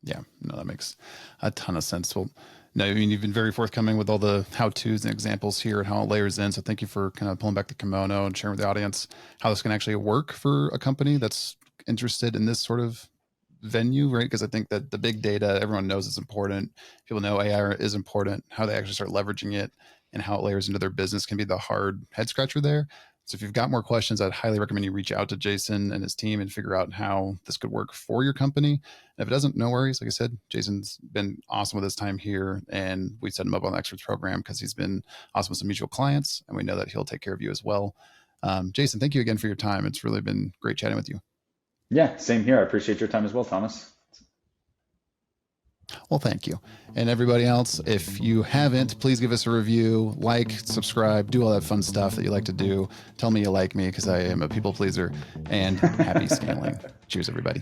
Yeah, no, that makes a ton of sense. Well, no, I mean, you've been very forthcoming with all the how-tos and examples here and how it layers in. So thank you for kind of pulling back the kimono and sharing with the audience how this can actually work for a company that's interested in this sort of venue, right? Because I think that the big data, everyone knows it's important. People know AI is important. How they actually start leveraging it and how it layers into their business can be the hard head scratcher there. So if you've got more questions, I'd highly recommend you reach out to Jason and his team and figure out how this could work for your company. And if it doesn't, no worries. Like I said, Jason's been awesome with his time here, and we set him up on the experts program because he's been awesome with some mutual clients, and we know that he'll take care of you as well. Jason, thank you again for your time. It's really been great chatting with you. Yeah, same here. I appreciate your time as well, Thomas. Well, thank you. And everybody else, if you haven't, please give us a review, like, subscribe, do all that fun stuff that you like to do. Tell me you like me because I am a people pleaser, and happy scaling. Cheers, everybody.